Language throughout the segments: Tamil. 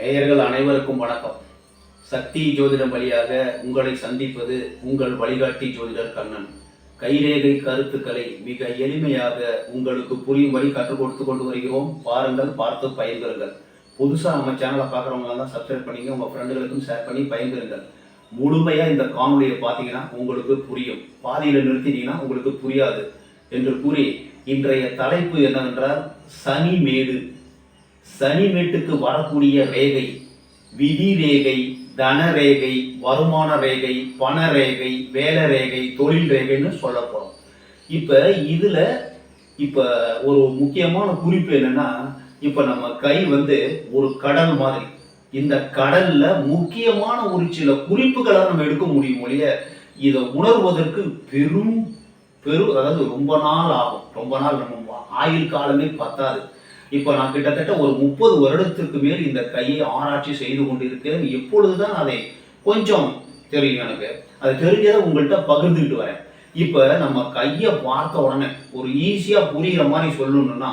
நேயர்கள் அனைவருக்கும் வணக்கம். சக்தி ஜோதிடம் வழியாக உங்களை சந்திப்பது உங்கள் வழிகாட்டி ஜோதிடர் கண்ணன். கைரேகை கருத்துக்களை மிக எளிமையாக உங்களுக்கு புரியும்படி கற்றுக் கொடுத்து கொண்டு வருகிறோம். பாருங்கள், பார்த்து பயன்பெறுங்கள். புதுசாக நம்ம சேனலை பார்க்குறவங்க தான் சப்ஸ்கிரைப் பண்ணிங்க, உங்கள் ஃப்ரெண்டுகளுக்கும் ஷேர் பண்ணி பயன்பெறுங்கள். முழுமையாக இந்த காணொலியை பார்த்தீங்கன்னா உங்களுக்கு புரியும், பாதியில் நிறுத்தினீங்கன்னா உங்களுக்கு புரியாது என்று கூறி இன்றைய தலைப்பு என்னவென்றால் சனி மேடு. சனி மேட்டுக்கு வரக்கூடிய ரேகை, விதி ரேகை, தன ரேகை, வருமான ரேகை, பண ரேகை, வேலை ரேகை, தொழில் ரேகைன்னு சொல்ல போறோம். இப்ப ஒரு முக்கியமான குறிப்பு என்னன்னா, இப்ப நம்ம கை ஒரு கடல் மாதிரி. இந்த கடல்ல முக்கியமான ஒரு சில குறிப்புகளை நம்ம எடுக்க முடியும் ஒழிய இதை உணர்வதற்கு அதாவது ரொம்ப நாள் ஆகும். ரொம்ப நாள் நம்ம ஆயுள் காலமே பத்தாது. இப்போ நான் கிட்டத்தட்ட ஒரு 30 வருடத்துக்கு மேல் இந்த கையை ஆராய்ச்சி செய்து கொண்டிருக்கிறேன். எப்பொழுதுதான் அதை கொஞ்சம் தெரியும், எனக்கு அது தெரிஞ்சதை உங்கள்கிட்ட பகிர்ந்துக்கிட்டு வரேன். இப்போ நம்ம கையை பார்த்த உடனே ஒரு ஈஸியாக புரிகிற மாதிரி சொல்லணும்னா,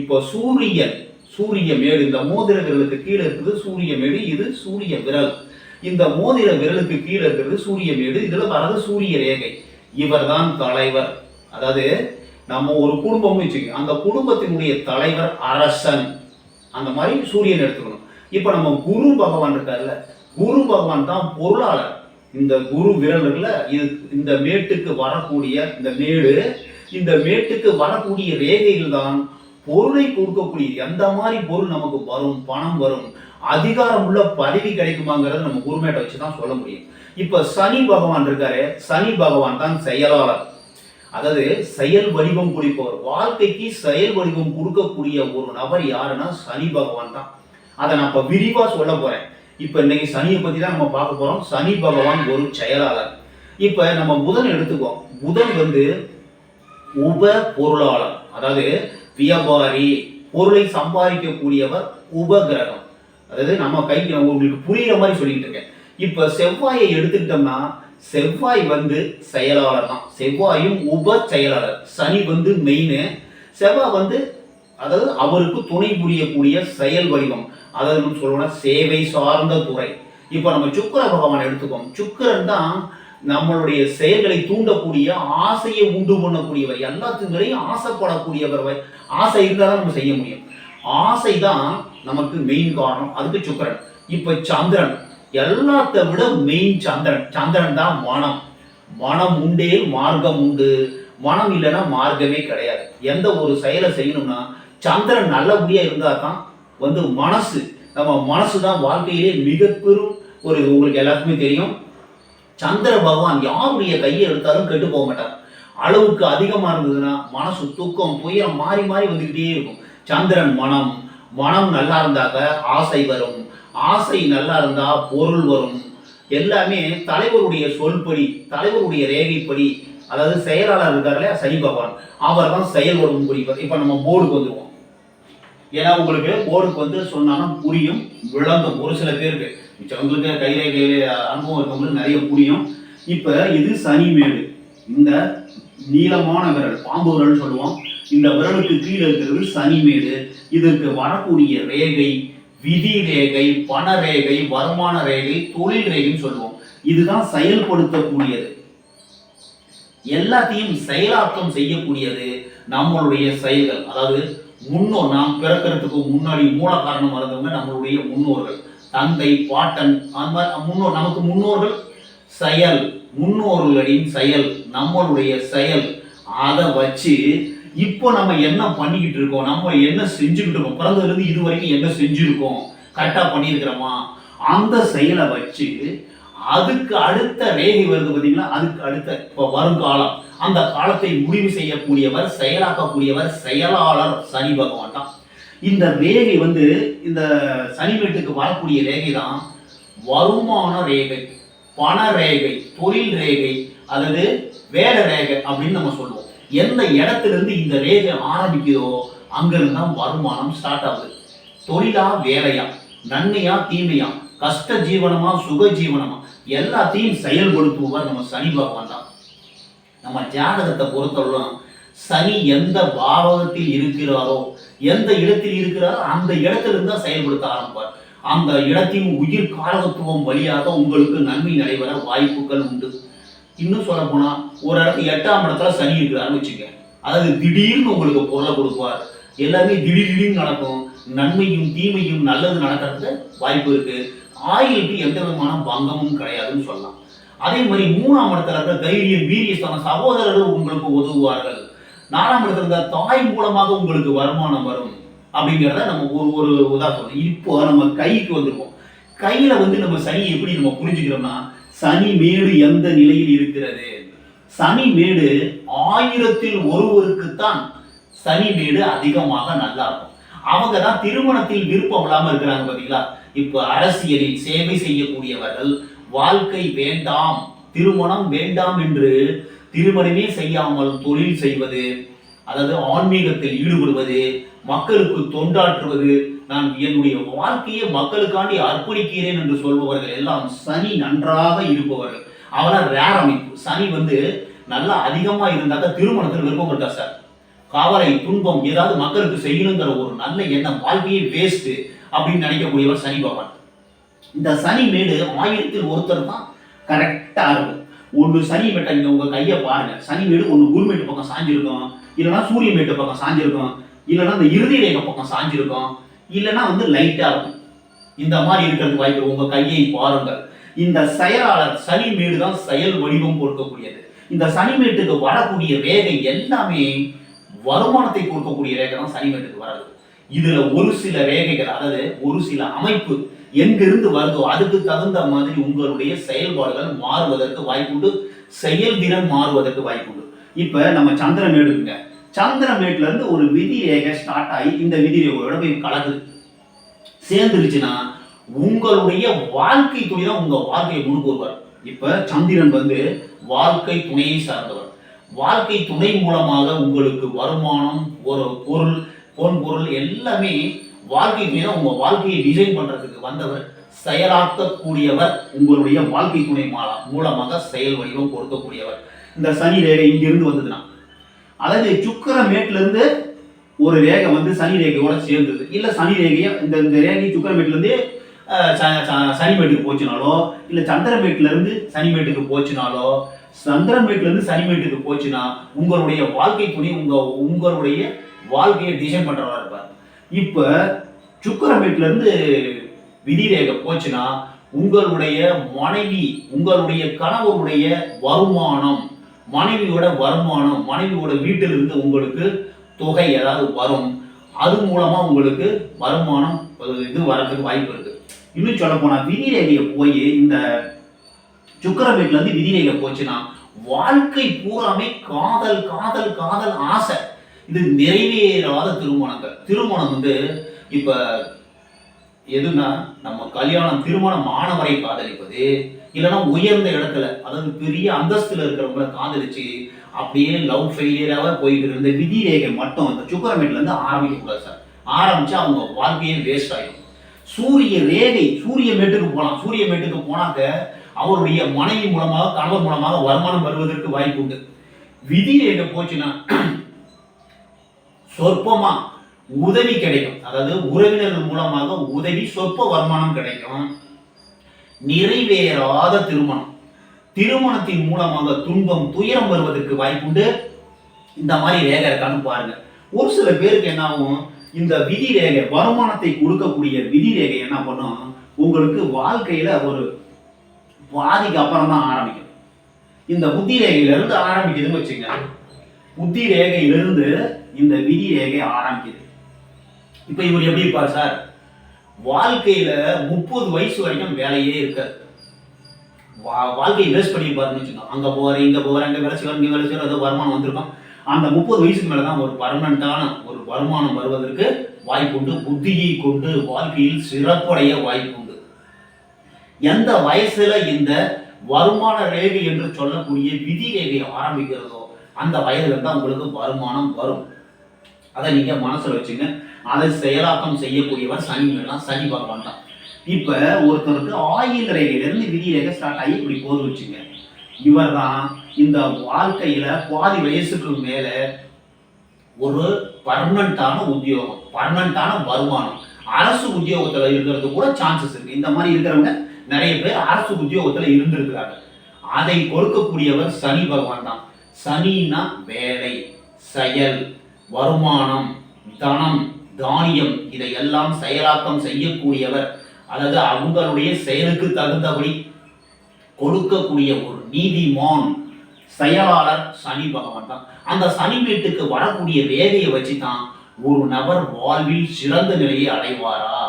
இப்போ சூரிய மேடு, இந்த மோதிர விரலுக்கு கீழே இருக்குது சூரிய மேடு, இது சூரிய விரல். இந்த மோதிர விரலுக்கு கீழே இருக்கிறது சூரிய மேடு, இதுல வர்றது சூரிய ரேகை. இவர் தான் தலைவர். அதாவது நம்ம ஒரு குடும்பம் வச்சுக்கோங்க, அந்த குடும்பத்தினுடைய தலைவர் அரசன். அந்த மாதிரி சூரியன் எடுத்துக்கணும். இப்ப நம்ம குரு பகவான் இருக்காருல்ல, குரு பகவான் தான் பொருளாளர். இந்த குரு விரல்ல இந்த மேட்டுக்கு வரக்கூடிய இந்த மேட்டுக்கு வரக்கூடிய ரேகைகள் தான் பொருளை கொடுக்கக்கூடிய. எந்த மாதிரி பொருள் நமக்கு வரும், பணம் வரும், அதிகாரம் உள்ள பதவி கிடைக்குமாங்கிறத நம்ம குருமேட்டை வச்சுதான் சொல்ல முடியும். இப்ப சனி பகவான் இருக்காரு, சனி பகவான் தான் செயலாளர். அதாவது செயல் வடிவம் கொடுப்பவர், வாழ்க்கைக்கு செயல் வடிவம் கொடுக்கக்கூடிய ஒரு நபர் யாருன்னா சனி பகவான் தான். அதை நான் இப்ப விரிவா சொல்ல போறேன். இப்ப இன்னைக்கு சனியை பத்தி தான் நம்ம பார்க்க போறோம். சனி பகவான் ஒரு செயலாளர். இப்ப நம்ம புதன் எடுத்துக்குவோம். புதன் உப பொருளாளர், அதாவது வியாபாரி, பொருளை சம்பாதிக்கக்கூடியவர், உப கிரகம். அதாவது நம்ம கைக்கு உங்களுக்கு புரியுற மாதிரி சொல்லிட்டு இருக்கேன். இப்ப செவ்வாயை எடுத்துக்கிட்டோம்னா, செவ்வாய் செயலாளர் தான். செவ்வாயும் உப செயலாளர். சனி மெயின். செவ்வாய் அதாவது அவருக்கு துணை புரியக்கூடிய செயல் வடிவம், அதாவது சொல்லணும்னா சேவை சார்ந்த துறை. இப்ப நம்ம சுக்கிர பகவான் எடுத்துக்கோம். சுக்கிரன் தான் நம்மளுடைய செயல்களை தூண்டக்கூடிய, ஆசையை உண்டு பண்ணக்கூடியவர், எல்லாத்துங்களையும் ஆசைப்படக்கூடியவர். ஆசை இருந்தாதான் நம்ம செய்ய முடியும். ஆசை தான் நமக்கு மெயின் காரணம், அதுக்கு சுக்கிரன். இப்ப சந்திரன் எல்லாத்த விட மெயின் சந்திரன் தான் மனம். மனம் உண்டே மார்க்கம் உண்டு. மனம் இல்லைன்னா மார்க்கமே கிடையாது. எந்த ஒரு செயலை செய்யணும்னா சந்திரன் நல்லபடியா இருந்தா தான் மனசு, நம்ம மனசு தான் வாழ்க்கையிலே மிக பெரும் ஒரு, உங்களுக்கு எல்லாருக்குமே தெரியும், சந்திர பகவான் யாருடைய கையை எடுத்தாலும் கெட்டு போக மாட்டார். அளவுக்கு அதிகமா இருந்ததுன்னா மனசு துக்கம், துயரம் மாறி மாறி வந்துகிட்டே இருக்கும். சந்திரன் மனம் நல்லா இருந்தாக்க ஆசை வரும், ஆசை நல்லா இருந்தா பொருள் வரும். எல்லாமே தலைவருடைய சொல்படி, தலைவருடைய ரேகைப்படி. அதாவது செயலாளர் இருக்காரு சனி பகவான், அவர் தான் செயல்படும் புரிவார். இப்ப நம்ம போர்டுக்கு வந்துருவோம். ஏன்னா உங்களுக்கு போர்டுக்கு சொன்னாலும் புரியும், விளங்கும். ஒரு சில பேருக்கு மிச்சவங்களுக்கு கையில அனுபவம் இருக்கவங்களுக்கு நிறைய புரியும். இப்ப இது சனி மேடு. இந்த நீளமான விரல், பாம்பு விரல் சொல்லுவோம். இந்த விரலுக்கு கீழே இருக்கிறது சனி மேடு. இதற்கு வரக்கூடிய ரேகை விதி ரேகை, பண ரேகை, வருமான ரேகை, தொழில் ரேகைன்னு சொல்லுவோம். இதுதான் செயல்படுத்தக்கூடியது, எல்லாத்தையும் செயலாக்கம் செய்யக்கூடியது நம்மளுடைய செயல்கள். அதாவது நாம் பிறக்கிறதுக்கு முன்னாடி மூல காரணம் இருந்தவங்க நம்மளுடைய முன்னோர்கள், தந்தை, பாட்டன், நமக்கு முன்னோர்கள் செயல், முன்னோர்களின் செயல், நம்மளுடைய செயல். அதை வச்சு இப்போ நம்ம என்ன பண்ணிக்கிட்டு இருக்கோம், நம்ம என்ன செஞ்சுக்கிட்டு இருக்கோம், பிறந்ததுல இருந்து இது வரைக்கும் என்ன செஞ்சிருக்கோம், கரெக்டா பண்ணியிருக்கிறோமா, அந்த செயலை வச்சு அதுக்கு அடுத்த ரேகை வருது பார்த்தீங்களா, அதுக்கு அடுத்த இப்போ வருங்காலம், அந்த காலத்தை முடிவு செய்யக்கூடியவர், செயலாக்கக்கூடியவர், செயலாளர் சனி பகவான் தான். இந்த ரேகை இந்த சனி மேட்டுக்கு வரக்கூடிய ரேகை தான் வருமான ரேகை, பண ரேகை, தொழில் ரேகை, அல்லது வேலை ரேகை அப்படின்னு நம்ம சொல்லுவோம். எந்த இடத்துல இருந்து இந்த ரேகை ஆரம்பிக்குதோ அங்கிருந்து தான் வருமானம் ஸ்டார்ட் ஆகுது. தொழிலா வேலையா, நன்மையா தீமையா, கஷ்ட ஜீவனமா சுக ஜீவனமா, எல்லாத்தையும் செயல்படுத்துவார் நம்ம சனி பகவான் தான். நம்ம ஜாதகத்தை பொறுத்தவரை சனி எந்த பாவகத்தில் இருக்கிறாரோ, எந்த இடத்தில் இருக்கிறாரோ அந்த இடத்துல இருந்து தான் செயல்படுத்த ஆரம்பிப்பார். அந்த இடத்தின் உயிர் காரகத்துவம் வழியாக உங்களுக்கு நன்மை நடைபெற வாய்ப்புகள் உண்டு. இன்னும் சொல்ல போனா ஒரு இடத்துல 8ஆம் இடத்துல சனி இருக்கிறான்னு வச்சுங்க, அதாவது திடீர்னு உங்களுக்கு பொருளை கொடுப்பார். எல்லாமே திடீர்னு நடக்கும். நன்மையும் தீமையும் நல்லது நடக்கிறதுக்கு வாய்ப்பு இருக்கு. ஆயுளுக்கு எந்த விதமான பங்கமும் கிடையாதுன்னு சொல்லலாம். அதே மாதிரி 3ஆம் இடத்துல இருக்கிற தைரியம் வீரியஸ்தான சகோதரர்கள் உங்களுக்கு உதவுவார்கள். 4ஆம் இடத்துல இருந்த தாய் மூலமாக உங்களுக்கு வருமானம் வரும் அப்படிங்கிறத நம்ம ஒரு உதாரணம். இப்போ நம்ம கைக்கு வந்துருவோம். கையில நம்ம சனி எப்படி நம்ம புரிஞ்சுக்கிறோம்னா, சனி மேடு எந்த நிலையில் இருக்கிறது? சனி மேடு 1000ல் ஒருவருக்குத்தான் சனி மேடு அதிகமாக நல்லா இருக்கும். அவங்க தான் திருமணத்தில் விருப்பம் இல்லாம இருக்கிறாங்க பாத்தீங்களா. இப்ப அரசியலில் சேவை செய்யக்கூடியவர்கள் வாழ்க்கை வேண்டாம், திருமணம் வேண்டாம் என்று திருமணமே செய்யாமல் தொழில் செய்வது, அதாவது ஆன்மீகத்தில் ஈடுபடுவது, மக்களுக்கு தொண்டாற்றுவது, நான் என்னுடைய வாழ்க்கையை மக்களுக்காண்டி அர்ப்பணிக்கிறேன் என்று சொல்பவர்கள் எல்லாம் சனி நன்றாக இருப்பவர்கள். அவெல்லாம் ரேர் அமைப்பு. சனி நல்லா அதிகமா இருந்தாக்க திருமணத்தில் விருப்பம் இருக்கா சார். கவலை துன்பம் ஏதாவது மக்களுக்கு செய்யணுங்கிற ஒரு நல்ல எண்ணம், வாழ்க்கையை வேஸ்ட் அப்படின்னு நினைக்கக்கூடியவர் சனி பகவான். இந்த சனி மேடு 1000ல் ஒருத்தர் தான் கரெக்டா இருக்கும். ஒன்று சனி மேட்டை நீங்க உங்க கையை பாருங்க. சனி மேடு ஒன்று குருமேட்டு பக்கம் சாஞ்சிருக்கும், இல்லைன்னா சூரிய மேட்டு பக்கம் சாஞ்சிருக்கும், இல்லைன்னா இந்த இறுதி ரேகை பக்கம் சாஞ்சிருக்கும், இல்லைன்னா லைட்டா இருக்கும். இந்த மாதிரி இருக்கிறதுக்கு வாய்ப்பு. உங்க கையை பாருங்கள். இந்த செயலாளர் சனி மேடு தான் செயல் வடிவம் கொடுக்கக்கூடியது. இந்த சனி மேட்டுக்கு வரக்கூடிய ரேகை எல்லாமே வருமானத்தை கொடுக்கக்கூடிய ரேகை தான் சனி மேட்டுக்கு வராது. இதுல ஒரு சில ரேகைகள், அதாவது ஒரு சில அமைப்பு எங்கிருந்து வருதோ அதுக்கு தகுந்த மாதிரி உங்களுடைய செயல்பாடுகள் மாறுவதற்கு வாய்ப்புண்டு, செயல்திறன் மாறுவதற்கு வாய்ப்புண்டு. இப்ப நம்ம சந்திரமேடு இருக்குங்க. சந்திரமேட்ல இருந்து ஒரு விதி ரேகை ஸ்டார்ட் ஆகி இந்த விதி ரேகையோட போய் கலக்குது, சேர்ந்துருச்சுன்னா உங்களுடைய வாழ்க்கை துணை தான் உங்க வாழ்க்கையை முன்னுக்கு வருவார். இப்ப சந்திரன் வாழ்க்கை துணையை சார்ந்தவர். வாழ்க்கை துணை மூலமாக உங்களுக்கு வருமானம், ஒரு பொருள், பொருள் எல்லாமே வாழ்க்கை துணை தான் உங்க வாழ்க்கையை டிசைன் பண்றதுக்கு வந்தவர், செயலாக்கக்கூடியவர், உங்களுடைய வாழ்க்கை துணை மூலமாக செயல் வடிவம் கொடுக்கக்கூடியவர். இந்த சனி ரேகை இங்கிருந்து வந்ததுன்னா, அதாவது சுக்கிர மேட்ல இருந்து ஒரு ரேகை சனி ரேகையோட சேர்ந்தது, இல்ல சனி ரேகையை இந்த ரேகை சுக்கிர மேட்ல இருந்து சனி மேட்டுக்கு போச்சுனாலோ, இல்ல சந்திரமேட்ல இருந்து சனி மேட்டுக்கு போச்சுனாலோ, சந்திரமேட்ல இருந்து சனி மேட்டுக்கு போச்சுன்னா உங்களுடைய வாழ்க்கை துணை உங்களுடைய வாழ்க்கையை டிசைன் பண்றவரா இருப்பார். இப்ப சுக்கிரமேட்ல இருந்து விதி ரேகை போச்சுன்னா உங்களுடைய மனைவி, உங்களுடைய கணவருடைய வருமானம், மனைவியோட வருமானம், மனைவியோட வீட்டிலிருந்து உங்களுக்கு தொகை ஏதாவது வரும், அது மூலமா உங்களுக்கு வருமானம் வரதுக்கு வாய்ப்பு இருக்கு. இன்னும் சொல்ல போனா விதி ரேகையை போய் இந்த சுக்கிரமேட்ல இருந்து விதி ரேகை போச்சுன்னா வாழ்க்கை பூராமே காதல் காதல் காதல் ஆசை, இது நிறைவேறாத திருமணங்கள். திருமணம் இப்ப எதுனா நம்ம கல்யாணம் திருமணம் ஆனவரை காதலிப்பது, இல்லைன்னா உயர்ந்த இடத்துல அதாவது பெரிய அந்தஸ்துல இருக்கிறவங்களை காதலிச்சு அப்படியே லவ் ஃபெயிலியராக போயிட்டு இருந்த விதி ரேகை மட்டும் அந்த சுக்கிரமேட்ல இருந்து ஆரம்பிக்க கூடாது சார். ஆரம்பிச்சா அவங்க வாழ்க்கையே வேஸ்ட் ஆயிடும். சூரிய ரேகை சூரிய மேட்டுக்கு போகலாம். சூரிய மேட்டுக்கு போனாக்க அவருடைய மனைவி மூலமாக, கணவர் மூலமாக வருமானம் வருவதற்கு வாய்ப்பு உண்டு. விதி ரேகை போச்சுன்னா சொற்பமா உதவி கிடைக்கும், அதாவது உறவினர்கள் மூலமாக உதவி, சொற்ப வருமானம் கிடைக்கும். நிறைவேறாத திருமணம், திருமணத்தின் மூலமாக துன்பம் துயரம் வருவதற்கு வாய்ப்புண்டு. இந்த மாதிரி ரேகை இருக்கான்னு பாருங்க. ஒரு சில பேருக்கு என்ன ஆகும், இந்த விதி ரேகை வருமானத்தை கொடுக்கக்கூடிய விதி ரேகை என்ன பண்ணும், உங்களுக்கு வாழ்க்கையில ஒரு பாதிக்கு அப்புறம் தான் ஆரம்பிக்கும். இந்த புத்தி ரேகையிலிருந்து ஆரம்பிக்குதுன்னு வச்சுங்க. புத்தி ரேகையிலிருந்து இந்த விதி ரேகை ஆரம்பிக்குது. இப்ப இவர் எப்படி இருப்பார் சார், வாழ்க்கையில 30 வயசு வரைக்கும் வேலையே இருக்காது. வாழ்க்கையை வேஸ்ட் பண்ணிருப்பாருன்னு வச்சுக்கோங்க. அங்க போறேன், இங்க போறேன், அங்க வேலை செய்வார், இங்க வேலை செய்வார், ஏதோ வருமானம் வந்திருக்கும். அந்த 30 வயசுக்கு மேலதான் ஒரு பர்மனண்டான ஒரு வருமானம் வருவதற்கு வாய்ப்புண்டு. புத்தியை கொண்டு வாழ்க்கையில் சிறப்படைய வாய்ப்புண்டு. எந்த வயசுல இந்த வருமான ரேகை என்று சொல்லக்கூடிய விதி ரேகை ஆரம்பிக்கிறதோ அந்த வயதுல தான் உங்களுக்கு வருமானம் வரும். அதை நீங்க மனசுல வச்சுங்க. அதை செயலாக்கம் செய்யக்கூடியவர் சனி பகவான் தான். இப்ப ஒருத்தருக்கு ஆயுள் ரேகையிலிருந்து விதி ரேகை ஸ்டார்ட் ஆகி இப்படி போது வச்சுங்க. இவர் தான் இந்த வாழ்க்கையில பாதி வயசுக்கு மேல ஒரு பர்மனண்டான உத்தியோகம், பர்மனண்டான வருமானம், அரசு உத்தியோகத்துல இருக்கிறது கூட சான்சஸ் இருக்கு. இந்த மாதிரி இருக்கிறவங்க நிறைய பேர் அரசு உத்தியோகத்துல இருந்திருக்கிறாங்க. அதை கொடுக்கக்கூடியவர் சனி பகவான் தான். சனின்னா வேலை, செயல், வருமானம், தனம், தானியம் இதையெல்லாம் செயலாக்கம் செய்யக்கூடியவர். அதாவது அவங்களுடைய செயலுக்கு தகுந்தபடி கொடுக்கக்கூடிய ஒரு நீதிமான் செயலாளர் சனி பகவான் தான். அந்த சனி வீட்டுக்கு வரக்கூடிய ரேகையை வச்சு தான் ஒரு நபர் வாழ்வில் சிறந்த நிலையை அடைவாரா,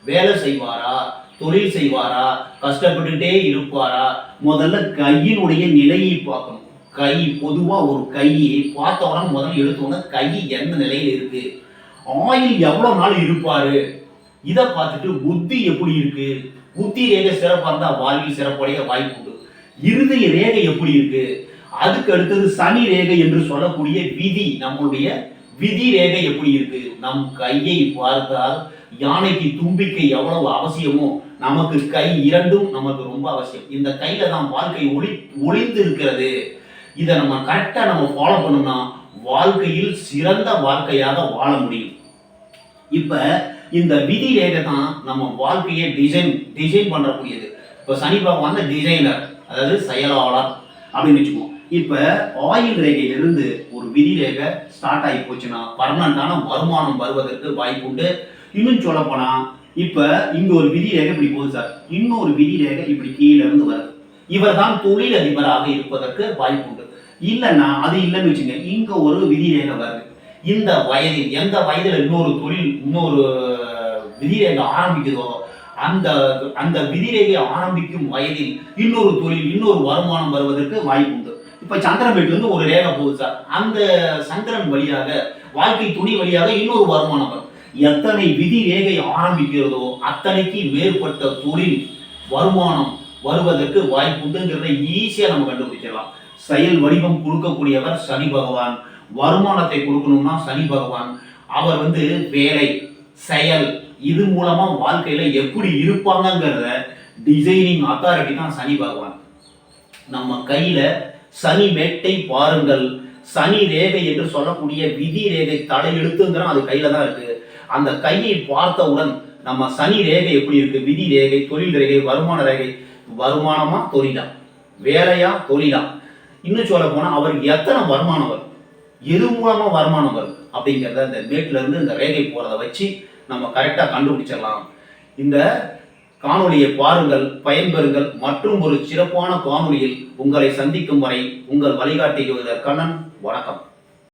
வேலை செய்வாரா, தொழில் செய்வாரா, கஷ்டப்பட்டுட்டே இருப்பாரா. முதல்ல கையினுடைய நிலையை பார்க்கணும். கை பொதுவா ஒரு கையை பார்த்தவன முதல்ல எடுத்தோன்னா கை எந்த நிலையில் இருக்கு, ஆயில் எவ்வளவு நாள் இருப்பாரு, இதை பார்த்துட்டு புத்தி எப்படி இருக்கு, புத்தி ரேகை சிறப்பா இருந்தா வாழ்வில் சிறப்படைய வாய்ப்பு உண்டு. இருதய ரேகை எப்படி இருக்கு, அதுக்கு அடுத்தது சனி ரேகை என்று சொல்லக்கூடிய விதி, நம்மளுடைய விதி ரேகை எப்படி இருக்கு. நம் கையை பார்த்தால் யானைக்கு தும்பிக்கை எவ்வளவு அவசியமோ நமக்கு கை இரண்டும் நமக்கு ரொம்ப அவசியம். இந்த கையில தான் வாழ்க்கை ஒளிந்து இருக்கிறது. இதை நம்ம கரெக்டா நம்ம ஃபாலோ பண்ணோம்னா வாழ்க்கையில் சிறந்த வாழ்க்கையாக வாழ முடியும். இப்ப இந்த விதி ரேகை தான் நம்ம வாழ்க்கையை டிசைன் பண்ணக்கூடியது. இப்ப சனி பகவான் டிசைனர், அதாவது செயலாளர் அப்படின்னு வச்சுக்கோம். இப்ப ஆயில் ரேகையிலிருந்து ஒரு விதி ரேகை ஸ்டார்ட் ஆகி போச்சுன்னா பர்மனண்டான வருமானம் வருவதற்கு வாய்ப்பு உண்டு. இன்னும் சொல்ல போனா இப்ப இங்க ஒரு விதி ரேகை இப்படி போகுது சார், இன்னொரு விதி ரேகை இப்படி கீழே இருந்து வருது. இவர் தான் தொழில் அதிபராக இருப்பதற்கு வாய்ப்பு உண்டு. இல்லைன்னா அது இல்லைன்னு வச்சுங்க, இங்க ஒரு விதி ரேகை வருது. இந்த வயதில் எந்த வயதுல இன்னொரு விதிரேகை ஆரம்பிக்குதோ அந்த அந்த விதிரேகை ஆரம்பிக்கும் வயதில் இன்னொரு தொழில், இன்னொரு வருமானம் வருவதற்கு வாய்ப்பு உண்டு. இப்ப சந்திரன் வீட்டுல இருந்து ஒரு ரேகை போகுது சார், அந்த சந்திரன் வழியாக வாழ்க்கை துணி வழியாக இன்னொரு வருமானம் வரும். எத்தனை விதி ரேகை ஆரம்பிக்கிறதோ அத்தனைக்கு மேற்பட்ட தொழில் வருமானம் வருவதற்கு வாய்ப்பு உண்டுங்கிறத ஈஸியா நம்ம கண்டுபிடிச்சிடலாம். செயல் வடிவம் கொடுக்கக்கூடியவர் சனி பகவான். வருமானத்தை கொடுக்கணும்னா சனி பகவான். அவர் வேலை, செயல் இது மூலமா வாழ்க்கையில எப்படி இருப்பாங்கிறத டிசைனிங் அத்தாரிட்டி தான் சனி பகவான். நம்ம கையில சனி மேட்டை பாருங்கள், சனி ரேகை என்று சொல்லக்கூடிய விதி ரேகை தலையெழுத்துங்கிற அது கையில தான் இருக்கு. அந்த கையை பார்த்தவுடன் நம்ம சனி ரேகை எப்படி இருக்கு, விதி ரேகை, தொழில் ரேகை, வருமான ரேகை, வருமானமா தொழிலா, வேலையா தொழிலா, இன்னும் சொல்ல போனா அவருக்கு எத்தனை வருமானம் வரும், எது மூலமா வருமானம் வரும் அப்படிங்கிறத இந்த மேட்ல இருந்து இந்த ரேகை போறதை வச்சு நம்ம கரெக்டா கண்டுபிடிச்சிடலாம். இந்த காணொலியை பாருங்கள், பயன்பெறுங்கள். மற்றும் ஒரு சிறப்பான காணொலியில் உங்களை சந்திக்கும் வரை உங்கள் வழிகாட்டி கண்ணன். வணக்கம்.